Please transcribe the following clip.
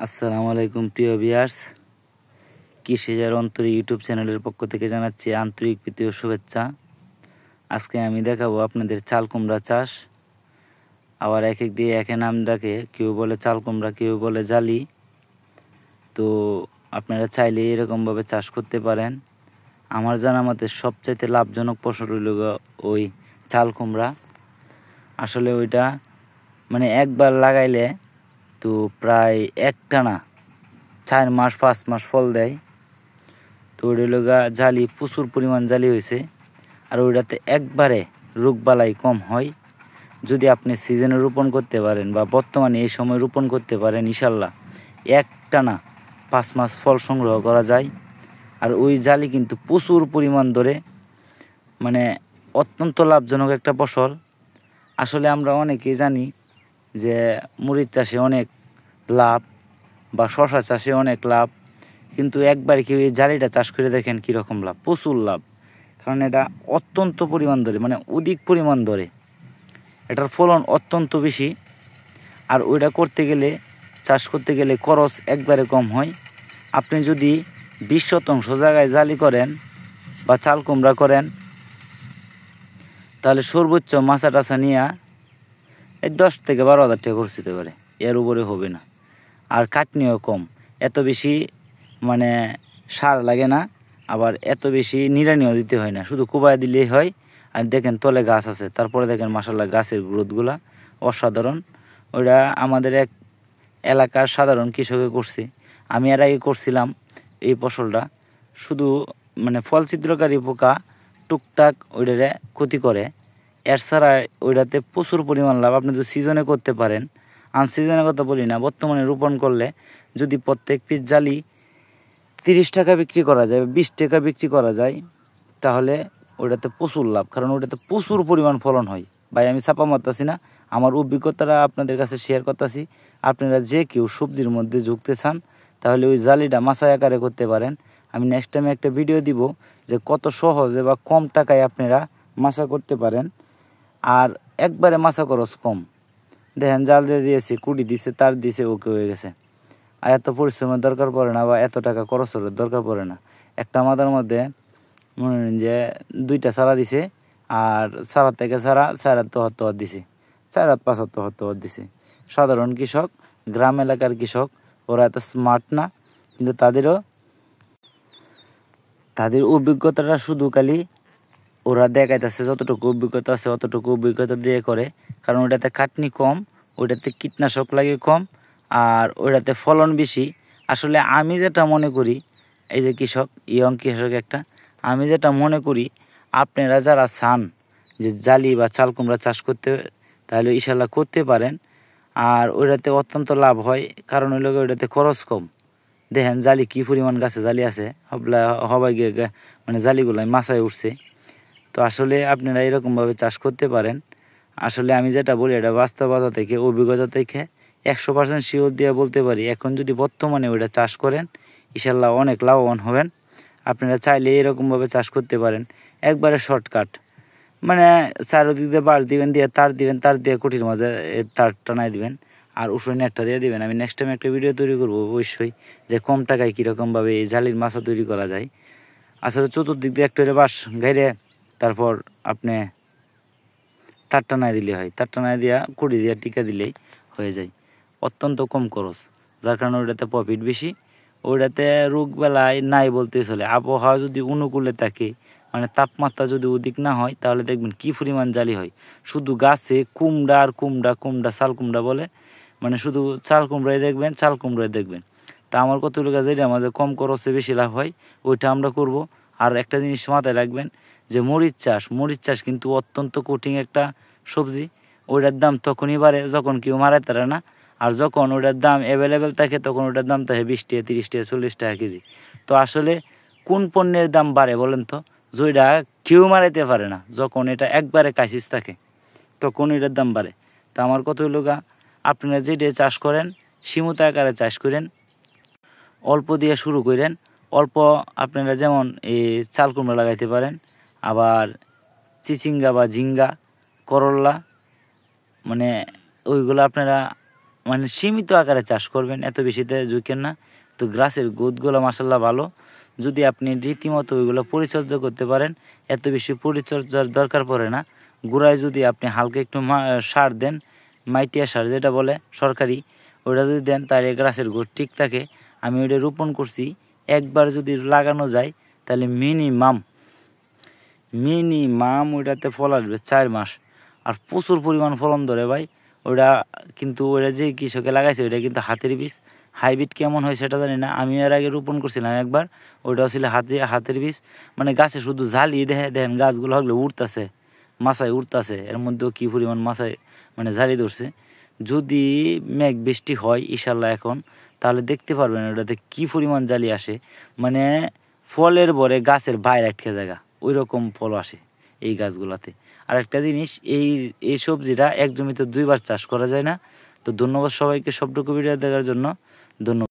আসসালামু আলাইকুম প্রিয় ভিউয়ার্স, কৃষিজার অন্তর ইউটিউব চ্যানেলের পক্ষ থেকে জানাচ্ছি আন্তরিক প্রীতি ও শুভেচ্ছা। আজকে আমি দেখাবো আপনাদের চাল কুমড়া চাষ। আবার এক এক দিয়ে একে নাম ডাকে, কেউ বলে চাল কুমড়া, কেউ বলে জালি। তো আপনারা চাইলে এরকমভাবে চাষ করতে পারেন। আমার জানা মতে সবচাইতে লাভজনক ফসল হইল ওই চাল কুমড়া। আসলে ওইটা মানে একবার লাগাইলে তো প্রায় একটানা 4 মাস 5 মাস ফল দেয়। তো ওইটা জালি প্রচুর পরিমাণ জালি হয়েছে, আর ওইটাতে একবারে রোগবালাই কম হয়। যদি আপনি সিজনে রোপণ করতে পারেন বা বর্তমানে এই সময় রোপণ করতে পারেন, ইনশাল্লাহ একটানা 5 মাস ফল সংগ্রহ করা যায়। আর ওই জালি কিন্তু প্রচুর পরিমাণ ধরে, মানে অত্যন্ত লাভজনক একটা ফসল। আসলে আমরা অনেকেই জানি যে মরিচ চাষে অনেক লাভ বা শশা চাষে অনেক লাভ, কিন্তু একবার কেউ এই জালিটা চাষ করে দেখেন কীরকম লাভ। প্রচুর লাভ, কারণ এটা অত্যন্ত পরিমাণ ধরে, মানে অধিক পরিমাণ ধরে, এটার ফলন অত্যন্ত বেশি। আর ওইটা করতে গেলে, চাষ করতে গেলে খরচ একবারে কম হয়। আপনি যদি 20% জায়গায় জালি করেন বা চাল কুমড়া করেন, তাহলে সর্বোচ্চ মাছা টাছা নিয়ে এই 10 থেকে 12,000 টাকা খরচ হতে পারে, এর উপরে হবে না। আর কাটনিও কম, এত বেশি মানে সার লাগে না, আবার এত বেশি নিড়ানিও দিতে হয় না, শুধু কোবায় দিলেই হয়। আর দেখেন তলে গাছ আছে, তারপরে দেখেন মাশাআল্লাহ গাছের গ্রোথগুলা অসাধারণ। ওইটা আমাদের এক এলাকার সাধারণ কৃষকে করছে। আমি এর আগে করছিলাম এই ফসলটা। শুধু মানে ফল ছিদ্রকারী পোকা টুকটাক ওইটারে ক্ষতি করে, এর ছাড়া ওইটাতে প্রচুর পরিমাণ লাভ। আপনি যদি সিজনে করতে পারেন, আনসিজনের কথা বলি না, বর্তমানে রোপণ করলে যদি প্রত্যেক পিস জালি 30 টাকা বিক্রি করা যায়, 20 টাকা বিক্রি করা যায়, তাহলে ওইটাতে প্রচুর লাভ, কারণ ওইটাতে প্রচুর পরিমাণ ফলন হয়। ভাই আমি ছাপা মারতাছি না, আমার অভিজ্ঞতাটা আপনাদের কাছে শেয়ার করতেছি। আপনারা যে কেউ সবজির মধ্যে ঝুঁকতে চান, তাহলে ওই জালিটা মাছা আকারে করতে পারেন। আমি নেক্সট টাইমে একটা ভিডিও দিব যে কত সহজে বা কম টাকায় আপনারা মাছা করতে পারেন। আর একবারে মাছা খরচ কম। দেখেন জাল দিয়ে দিয়েছি, কুড়ি দিছে, তার দিছে, ওকে হয়ে গেছে। আর এত পরিশ্রমের দরকার পড়ে না বা এত টাকা খরচের দরকার পড়ে না। একটা মাথার মধ্যে মনে করেন যে 2টা চারা দিছে, আর চারা থেকে চারা 4 দিছে, 4 দিছে। সাধারণ কৃষক, গ্রাম এলাকার কৃষক, ওরা এত স্মার্ট না, কিন্তু তাদের অভিজ্ঞতাটা শুধু খালি ওরা দেখাইতেছে, যতটুকু অভিজ্ঞতা আছে অতটুকু অভিজ্ঞতা দিয়ে করে। কারণ ওইটাতে খাটনি কম, ওইটাতে কীটনাশক লাগে কম, আর ওইটাতে ফলন বেশি। আসলে আমি যেটা মনে করি, এই যে কৃষক, ইয়ং কৃষক একটা, আমি যেটা মনে করি, আপনারা যারা চান যে জালি বা চাল কুমড়া চাষ করতে, তাহলে ইনশাল্লাহ করতে পারেন। আর ওইটাতে অত্যন্ত লাভ হয়, কারণ ওই লোক ওইটাতে খরচ কম। দেখেন জালি কী পরিমাণ গাছে জালি আছে, হবাই গিয়ে মানে জালিগুলাই মাছায় উঠছে। তো আসলে আপনারা এরকমভাবে চাষ করতে পারেন। আসলে আমি যেটা বলি, এটা বাস্তবতা থেকে, অভিজ্ঞতা থেকে 100% শিওর দিয়ে বলতে পারি। এখন যদি বর্তমানে ওইটা চাষ করেন, ইনশাল্লাহ অনেক লাভবান হবেন। আপনারা চাইলে এরকমভাবে চাষ করতে পারেন, একবারে শর্টকাট। মানে চারোদিক দিয়ে বাঁশ দিবেন, দিয়ে তার দিবেন, তার দিয়ে কুটির মাঝে তার টানাই দিবেন, আর উঠোনে একটা দিয়ে দিবেন। আমি নেক্সট টাইম একটা ভিডিও তৈরি করবো অবশ্যই, যে কম টাকায় কীরকমভাবে এই জালির মাছা তৈরি করা যায়। আসলে চতুর্দিক দিয়ে একটা বাঁশ গাইরে, তারপর আপনি তার টানায় দিলে হয়, তার টানায় দিয়া কুড়ি দিয়ে টিকা দিলেই হয়ে যায়। অত্যন্ত কম খরচ, যার কারণে ওইটাতে প্রফিট বেশি। ওইটাতে রোগ বেলায় নাই বলতে চলে। আবহাওয়া যদি অনুকূলে থাকে, মানে তাপমাত্রা যদি অধিক না হয়, তাহলে দেখবেন কী পরিমাণ জালি হয়। শুধু গাছে কুমড়া আর কুমড়া, কুমড়া চাল কুমড়া বলে, মানে শুধু চাল কুমড়াই দেখবেন, চাল কুমড়াই দেখবেন। তা আমার কতগুলো গাছ, যেটা আমাদের কম খরচে বেশি লাভ হয়, ওইটা আমরা করব। আর একটা জিনিস মাথায় রাখবেন, যে মরিচ চাষ কিন্তু অত্যন্ত কঠিন একটা সবজি। ওইটার দাম তখনই বাড়ে যখন কেউ মারাতে পারে না, আর যখন ওইটার দাম অ্যাভেলেবেল থাকে, তখন ওইটার দাম থাকে 20 টাকা, 30 টাকা, 40 টাকা কেজি। তো আসলে কোন পণ্যের দাম বাড়ে বলেন তো? যেটা কেউ মারাইতে পারে না, যখন এটা একবারে ক্রাইসিস থাকে, তখন এটার দাম বাড়ে। তো আমার কত লোকা, আপনারা যেটা চাষ করেন সীমিত আকারে চাষ করেন, অল্প দিয়ে শুরু করেন। অল্প আপনারা যেমন এই চাল কুমড়া লাগাইতে পারেন, আবার চিচিঙ্গা বা ঝিঙ্গা, করল্লা, মানে ওইগুলো আপনারা মানে সীমিত আকারে চাষ করবেন, এত বেশিতে ঝুঁকেন না। তো গাছের গ্রোথগুলো মাশাআল্লাহ ভালো, যদি আপনি রীতিমতো ওইগুলো পরিচর্যা করতে পারেন, এত বেশি পরিচর্যার দরকার পড়ে না। গোড়ায় যদি আপনি হালকা একটু সার দেন, মাইটিয়া সার যেটা বলে সরকারি, ওটা যদি দেন তাহলে গাছের গ্রোথ ঠিক থাকে। আমি ওইটা রোপণ করছি, একবার যদি লাগানো যায় তাহলে মিনিমাম ওইটাতে ফল আসবে 4 মাস, আর প্রচুর পরিমাণ ফলন ধরে ভাই। ওটা কিন্তু ওটা যে কৃষকে লাগাইছে ওইটা কিন্তু হাতের বীজ, হাইব্রিড কেমন হয় সেটা জানি না। আমি এর আগে রোপণ করছিলাম একবার, ওইটাও ছিল হাতের বীজ। মানে গাছে শুধু ঝালিয়ে দেখেন গাছগুলো হলে উঠতেছে, মাছায় উঠতেছে, এর মধ্যেও কী পরিমাণ মাছায় মানে ঝালি ধরছে। যদি মেঘ বৃষ্টি হয় ইনশাল্লাহ এখন, তাহলে দেখতে পারবেন ওটাতে কী পরিমাণ জালি আসে, মানে ফলের ভরে গাছের বাইরে আটকে জায়গা ওই রকম ফল আসে এই গাছগুলাতে। আর একটা জিনিস, এই সবজিটা এক জমিতে 2বার চাষ করা যায় না। তো ধন্যবাদ সবাইকে সবটুকু ভিডিও দেখার জন্য, ধন্যবাদ।